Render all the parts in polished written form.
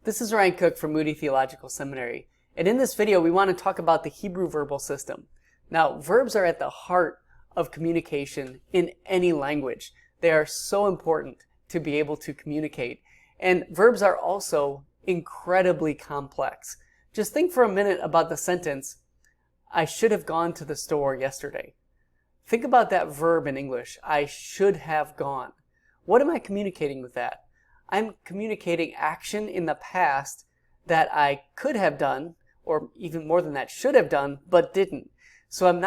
This is Ryan Cook from Moody Theological Seminary, and in this video we want to talk about the Hebrew verbal system. Now, verbs are at the heart of communication in any language. They are so important to be able to communicate, and verbs are also incredibly complex. Just think for a minute about the sentence, I should have gone to the store yesterday. Think about that verb in English, I should have gone. What am I communicating with that? I'm communicating action in the past that I could have done, or even more than that, should have done, but didn't. So I'm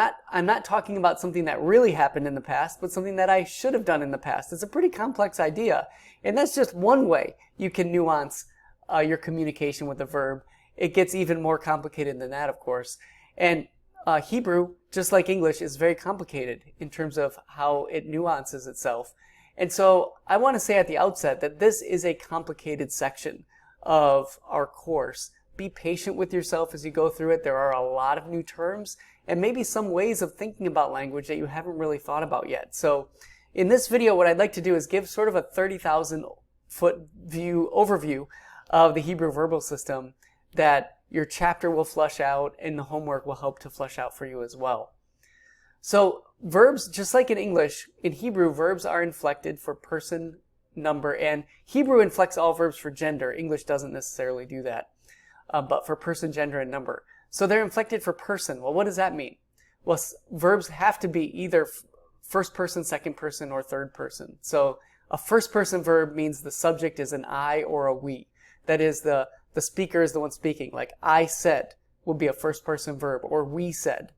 not talking about something that really happened in the past, but something that I should have done in the past. It's a pretty complex idea, and that's just one way you can nuance your communication with a verb. It gets even more complicated than that, of course. And Hebrew, just like English, is very complicated in terms of how it nuances itself. And so I want to say at the outset that this is a complicated section of our course. Be patient with yourself as you go through it. There are a lot of new terms and maybe some ways of thinking about language that you haven't really thought about yet. So in this video, what I'd like to do is give sort of a 30,000 foot view overview of the Hebrew verbal system that your chapter will flesh out and the homework will help to flesh out for you as well. So verbs, just like in English, in Hebrew, verbs are inflected for person, number, and Hebrew inflects all verbs for gender. English doesn't necessarily do that, but for person, gender, and number. So they're inflected for person. Well, what does that mean? Well, verbs have to be either first person, second person, or third person. So a first person verb means the subject is an I or a we. That is, the speaker is the one speaking. Like I said would be a first person verb, or we said.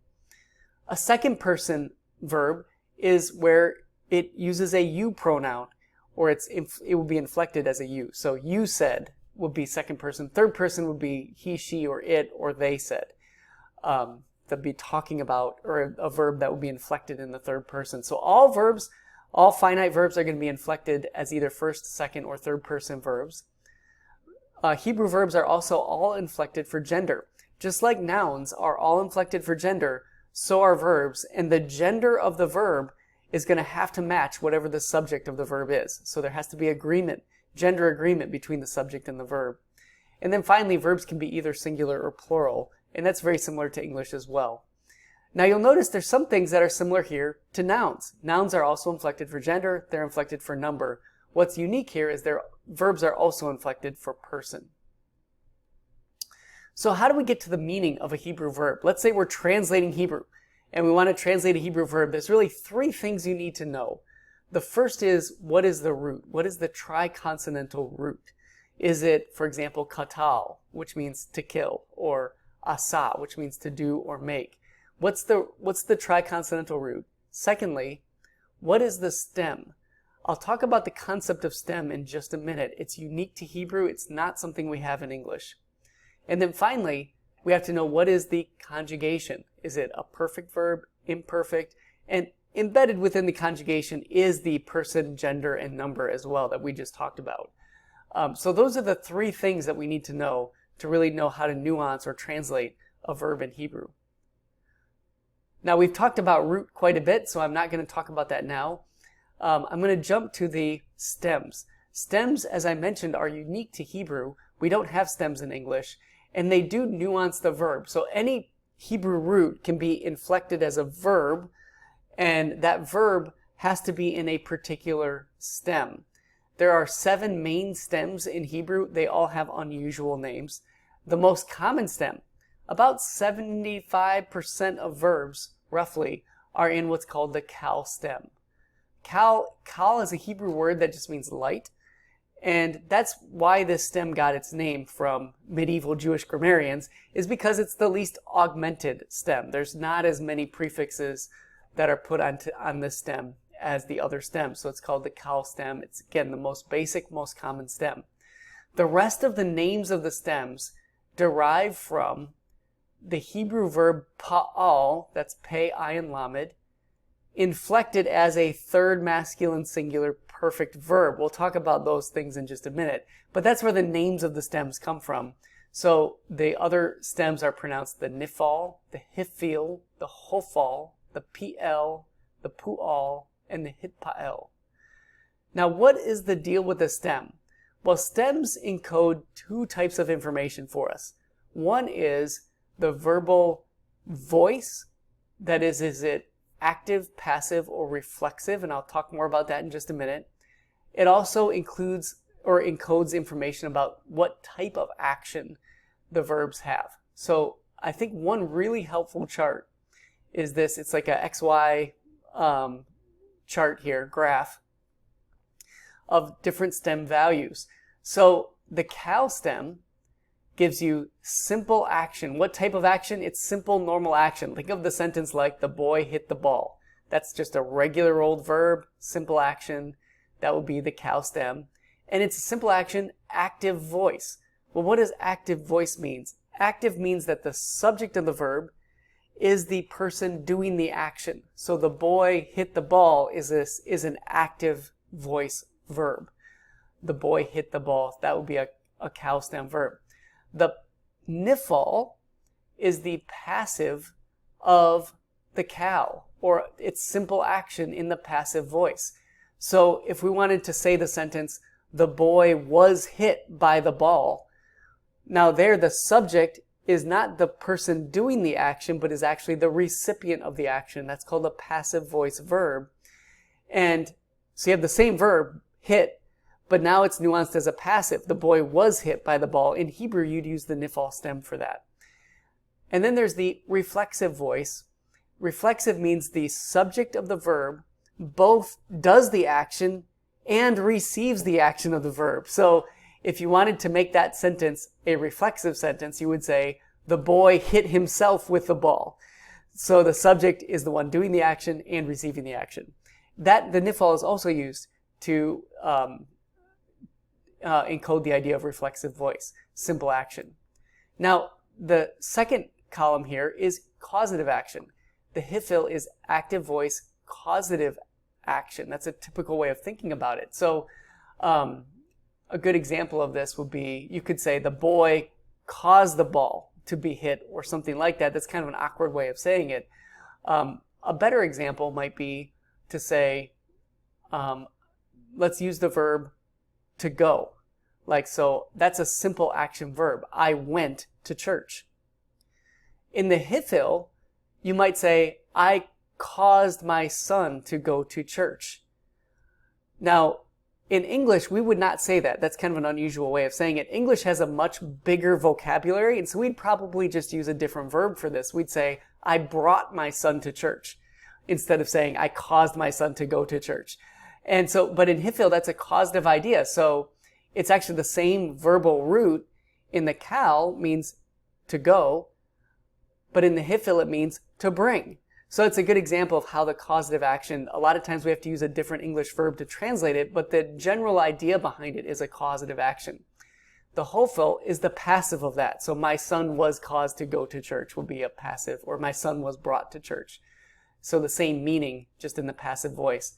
A second person verb is where it uses a you pronoun, or it will be inflected as a you. So you said would be second person. Third person would be he, she, or it, or they said. That'd be talking about, or a verb that would be inflected in the third person. So all verbs, all finite verbs are going to be inflected as either first, second, or third person verbs. Hebrew verbs are also all inflected for gender. Just like nouns are all inflected for gender, so are verbs, and the gender of the verb is going to have to match whatever the subject of the verb is. So there has to be agreement, gender agreement between the subject and the verb. And then finally, verbs can be either singular or plural, and that's very similar to English as well. Now you'll notice there's some things that are similar here to nouns. Nouns are also inflected for gender, they're inflected for number. What's unique here is their verbs are also inflected for person. So how do we get to the meaning of a Hebrew verb? Let's say we're translating Hebrew and we want to translate a Hebrew verb. There's really three things you need to know. The first is, what is the root? What is the triconsonantal root? Is it, for example, katal, which means to kill, or asa, which means to do or make? What's the triconsonantal root? Secondly, what is the stem? I'll talk about the concept of stem in just a minute. It's unique to Hebrew. It's not something we have in English. And then finally, we have to know, what is the conjugation? Is it a perfect verb, imperfect? And embedded within the conjugation is the person, gender, and number as well that we just talked about. So those are the three things that we need to know to really know how to nuance or translate a verb in Hebrew. Now we've talked about root quite a bit, so I'm not going to talk about that now. I'm going to jump to the stems. Stems, as I mentioned, are unique to Hebrew. We don't have stems in English, and they do nuance the verb. So any Hebrew root can be inflected as a verb, and that verb has to be in a particular stem. There are 7 main stems in Hebrew. They all have unusual names. The most common stem, about 75% of verbs, roughly, are in what's called the kal stem. Kal is a Hebrew word that just means light. And that's why this stem got its name from medieval Jewish grammarians, is because it's the least augmented stem. There's not as many prefixes that are put on this stem as the other stems. So it's called the kal stem. It's, again, the most basic, most common stem. The rest of the names of the stems derive from the Hebrew verb pa'al, that's pei, ayin, lamed, inflected as a third masculine singular perfect verb. We'll talk about those things in just a minute, but that's where the names of the stems come from. So the other stems are pronounced the nifal, the hifil, the hofal, the pl, the pu'al, and the hitpa'el. Now, what is the deal with the stem? Well, stems encode two types of information for us. One is the verbal voice, that is it active, passive, or reflexive, and I'll talk more about that in just a minute. It also includes or encodes information about what type of action the verbs have. So I think one really helpful chart is this. It's like a XY chart here, graph, of different stem values. So the cow stem gives you simple action. What type of action? It's simple, normal action. Think of the sentence like, the boy hit the ball. That's just a regular old verb, simple action. That would be the cow stem. And it's a simple action, active voice. Well, what does active voice mean? Active means that the subject of the verb is the person doing the action. So the boy hit the ball is an active voice verb. The boy hit the ball. That would be a cow stem verb. The niffle is the passive of the cow, or its simple action in the passive voice. So if we wanted to say the sentence, the boy was hit by the ball, now there the subject is not the person doing the action, but is actually the recipient of the action. That's called a passive voice verb. And so you have the same verb, hit, but now it's nuanced as a passive. The boy was hit by the ball. In Hebrew, you'd use the niffal stem for that. And then there's the reflexive voice. Reflexive means the subject of the verb both does the action and receives the action of the verb. So if you wanted to make that sentence a reflexive sentence, you would say, the boy hit himself with the ball. So the subject is the one doing the action and receiving the action. The niffal is also used to encode the idea of reflexive voice, simple action. Now, the second column here is causative action. The hifil is active voice, causative action. That's a typical way of thinking about it. So a good example of this would be, you could say the boy caused the ball to be hit or something like that. That's kind of an awkward way of saying it. A better example might be to say, let's use the verb to go. Like, so that's a simple action verb. I went to church. In the hifil, you might say, I caused my son to go to church. Now, in English, we would not say that. That's kind of an unusual way of saying it. English has a much bigger vocabulary, and so we'd probably just use a different verb for this. We'd say, I brought my son to church, instead of saying, I caused my son to go to church. And so, but in hifil, that's a causative idea. So it's actually the same verbal root. In the cow means to go, but in the hifil, it means to bring. So it's a good example of how the causative action, a lot of times we have to use a different English verb to translate it, but the general idea behind it is a causative action. The hofil is the passive of that. So my son was caused to go to church will be a passive, or my son was brought to church. So the same meaning, just in the passive voice.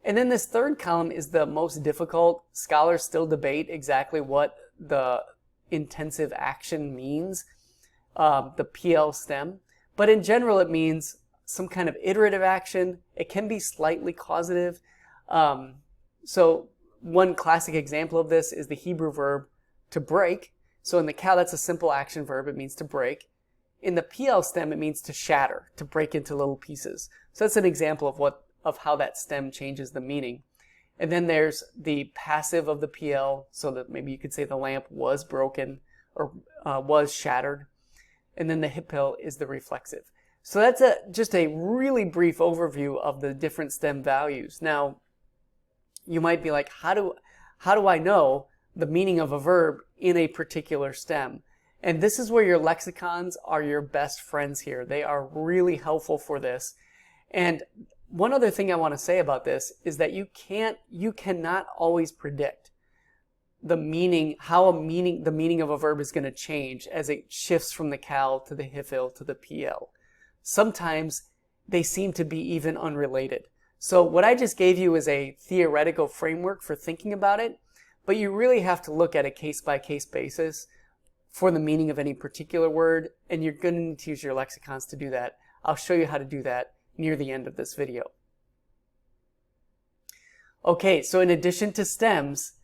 And then this third column is the most difficult. Scholars still debate exactly what the intensive action means, the PL stem. But in general, it means some kind of iterative action. It can be slightly causative. So one classic example of this is the Hebrew verb to break. So in the cow, that's a simple action verb. It means to break. In the PL stem, it means to shatter, to break into little pieces. So that's an example of how that stem changes the meaning. And then there's the passive of the PL, so that maybe you could say the lamp was broken or was shattered. And then the hipil is the reflexive. So that's just a really brief overview of the different stem values. Now, you might be like, how do I know the meaning of a verb in a particular stem? And this is where your lexicons are your best friends here. They are really helpful for this. And one other thing I want to say about this is that you cannot always predict the meaning of a verb is going to change as it shifts from the cow to the hifil to the PL. Sometimes they seem to be even unrelated. So what I just gave you is a theoretical framework for thinking about it, but you really have to look at a case-by-case basis for the meaning of any particular word, and you're going to need to use your lexicons to do that. I'll show you how to do that near the end of this video. Okay, so in addition to stems,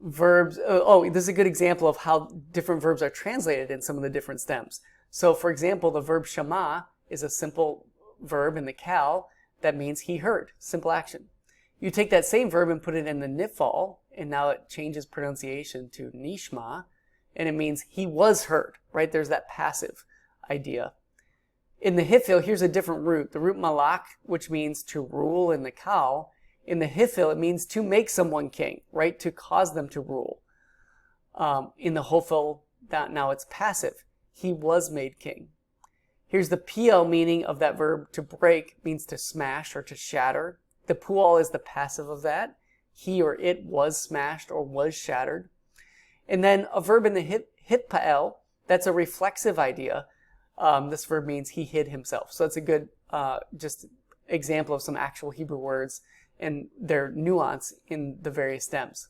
verbs, oh, this is a good example of how different verbs are translated in some of the different stems. So for example, the verb shama is a simple verb in the kal that means he heard, simple action. You take that same verb and put it in the nifal, and now it changes pronunciation to nishma, and it means he was heard, right? There's that passive idea. In the hifil, here's a different root. The root malak, which means to rule in the kal. In the hifil, it means to make someone king, right? To cause them to rule. In the hofil, now it's passive. He was made king. Here's the pl meaning of that verb to break, means to smash or to shatter. The pual is the passive of that. He or it was smashed or was shattered. And then a verb in the hitpael, that's a reflexive idea. This verb means he hid himself. So it's a good just example of some actual Hebrew words and their nuance in the various stems.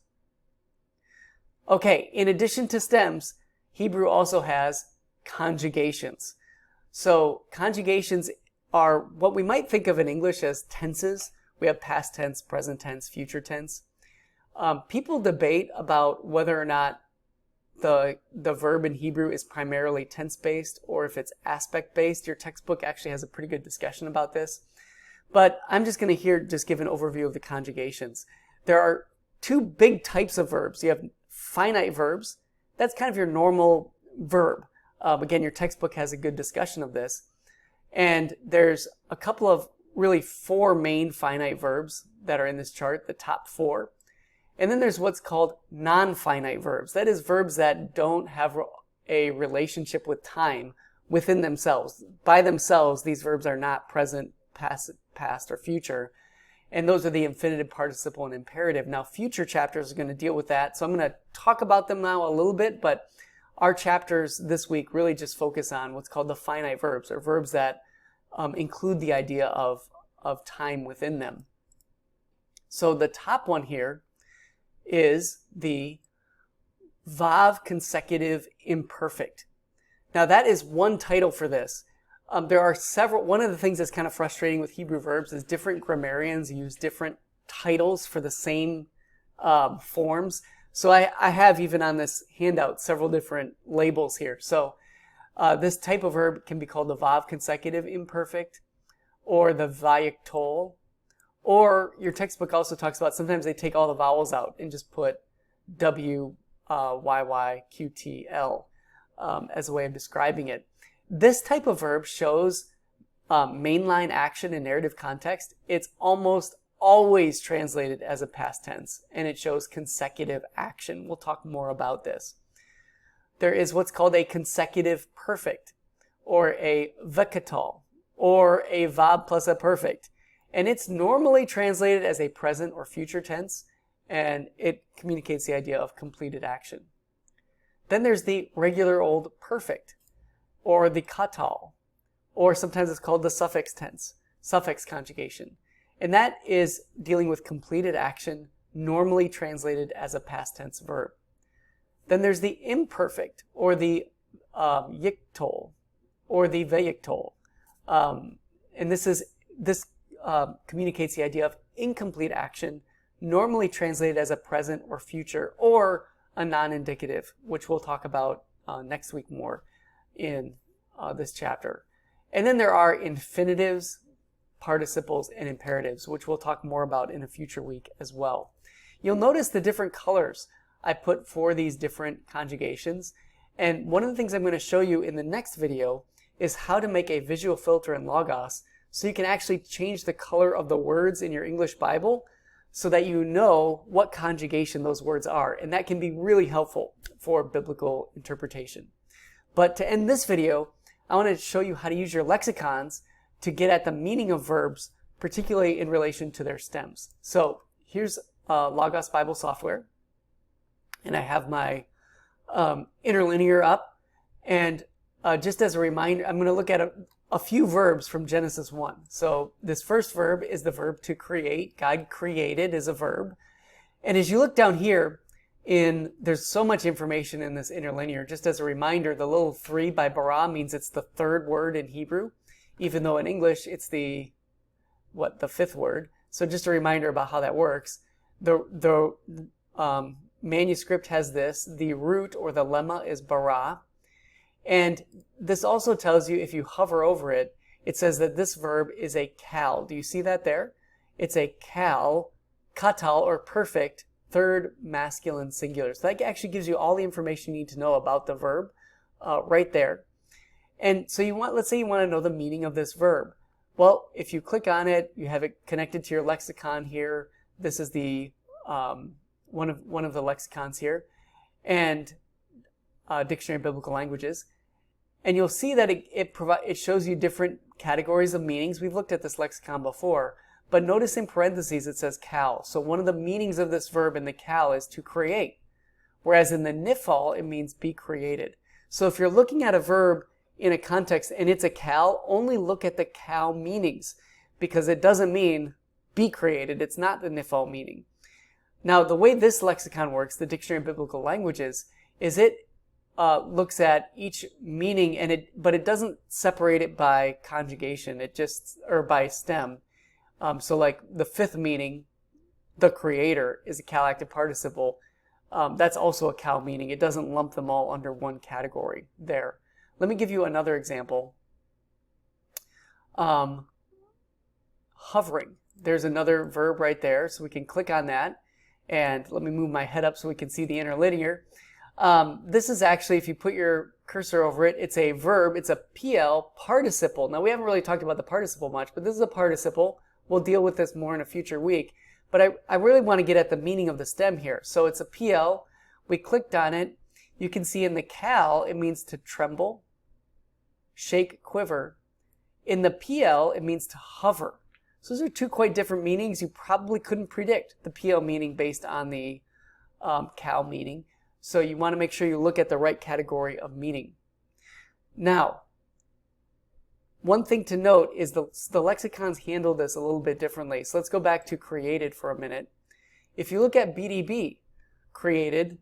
Okay, in addition to stems, Hebrew also has conjugations. So conjugations are what we might think of in English as tenses. We have past tense, present tense, future tense. People debate about whether or not the verb in Hebrew is primarily tense-based or if it's aspect-based. Your textbook actually has a pretty good discussion about this. But I'm just going to just give an overview of the conjugations. There are two big types of verbs. You have finite verbs. That's kind of your normal verb. Again, your textbook has a good discussion of this. And there's a couple of really four main finite verbs that are in this chart, the top four. And then there's what's called non-finite verbs. That is verbs that don't have a relationship with time within themselves. By themselves, these verbs are not present, past, or future. And those are the infinitive, participle, and imperative. Now, future chapters are going to deal with that. So I'm going to talk about them now a little bit, but our chapters this week really just focus on what's called the finite verbs, or verbs that include the idea of time within them. So the top one here is the vav consecutive imperfect. Now that is one title for this. There are several. One of the things that's kind of frustrating with Hebrew verbs is different grammarians use different titles for the same forms. So I have, even on this handout, several different labels here. So this type of verb can be called the vav consecutive imperfect, or the vayiktol, or your textbook also talks about sometimes they take all the vowels out and just put W, Y, Y, Q, T, L as a way of describing it. This type of verb shows mainline action in narrative context. It's almost always translated as a past tense, and it shows consecutive action. We'll talk more about this. There is what's called a consecutive perfect, or a vekatal, or a vav plus a perfect. And it's normally translated as a present or future tense, and it communicates the idea of completed action. Then there's the regular old perfect, or the katal, or sometimes it's called the suffix tense, suffix conjugation. And that is dealing with completed action, normally translated as a past tense verb. Then there's the imperfect, or the yiktol, or the veyiktol. And this communicates the idea of incomplete action, normally translated as a present or future, or a non-indicative, which we'll talk about next week more in this chapter. And then there are infinitives, participles, and imperatives, which we'll talk more about in a future week as well. You'll notice the different colors I put for these different conjugations. And one of the things I'm going to show you in the next video is how to make a visual filter in Logos so you can actually change the color of the words in your English Bible so that you know what conjugation those words are. And that can be really helpful for biblical interpretation. But to end this video, I want to show you how to use your lexicons to get at the meaning of verbs, particularly in relation to their stems. So here's Logos Bible software, and I have my interlinear up. And just as a reminder, I'm going to look at a few verbs from Genesis 1. So this first verb is the verb to create. God created is a verb. And as you look down here, there's so much information in this interlinear. Just as a reminder, the little 3 by bara means it's the third word in Hebrew, even though in English it's the 5th word. So just a reminder about how that works. The manuscript has this. The root or the lemma is bara. And this also tells you, if you hover over it, it says that this verb is a kal. Do you see that there? It's a kal, katal, or perfect, third masculine singular. So that actually gives you all the information you need to know about the verb right there. And so let's say you want to know the meaning of this verb. Well, if you click on it, you have it connected to your lexicon here. This is the one of the lexicons here, and Dictionary of Biblical Languages. And you'll see that it shows you different categories of meanings. We've looked at this lexicon before, but notice in parentheses it says kal. So one of the meanings of this verb in the kal is to create, whereas in the nifal it means be created. So if you're looking at a verb in a context and it's a kal, only look at the kal meanings, because it doesn't mean be created. It's not the nifal meaning. Now, the way this lexicon works, the Dictionary of Biblical Languages, is it looks at each meaning, but it doesn't separate it by conjugation. Or by stem. So like the fifth meaning, the creator, is a kal active participle. That's also a kal meaning. It doesn't lump them all under one category there. Let me give you another example. Hovering. There's another verb right there, so we can click on that. And let me move my head up so we can see the interlinear. This is actually, if you put your cursor over it, it's a verb. It's a PL participle. Now, we haven't really talked about the participle much, but this is a participle. We'll deal with this more in a future week. But I really want to get at the meaning of the stem here. So it's a PL. We clicked on it. You can see in the kal, it means to tremble, shake, quiver. In the PL, it means to hover. So those are two quite different meanings. You probably couldn't predict the PL meaning based on the kal meaning. So you want to make sure you look at the right category of meaning. Now, one thing to note is the lexicons handle this a little bit differently. So let's go back to created for a minute. If you look at BDB, created,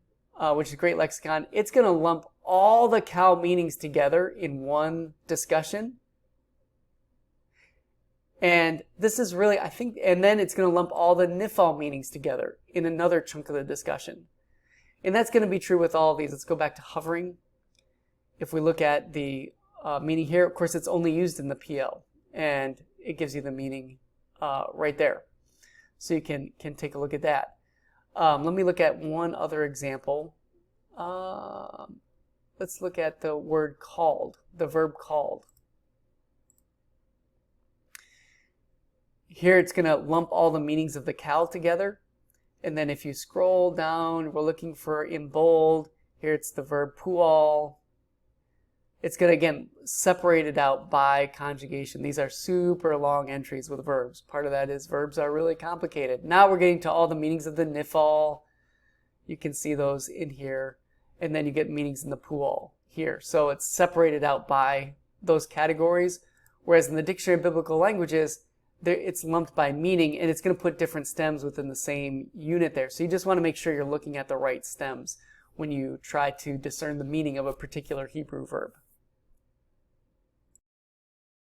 which is a great lexicon, it's going to lump all the kal meanings together in one discussion. And this is really, I think, and then it's going to lump all the nifal meanings together in another chunk of the discussion. And that's going to be true with all of these. Let's go back to hovering. If we look at the meaning here, of course, it's only used in the PL, and it gives you the meaning right there. So you can take a look at that. Let me look at one other example. Let's look at the word called, the verb called. Here it's going to lump all the meanings of the kal together. And then if you scroll down, we're looking for in bold. Here it's the verb pual. It's going to, again, separate it out by conjugation. These are super long entries with verbs. Part of that is verbs are really complicated. Now we're getting to all the meanings of the nifal. You can see those in here. And then you get meanings in the pual here. So it's separated out by those categories. Whereas in the Dictionary of Biblical Languages, it's lumped by meaning, and it's going to put different stems within the same unit there. So you just want to make sure you're looking at the right stems when you try to discern the meaning of a particular Hebrew verb.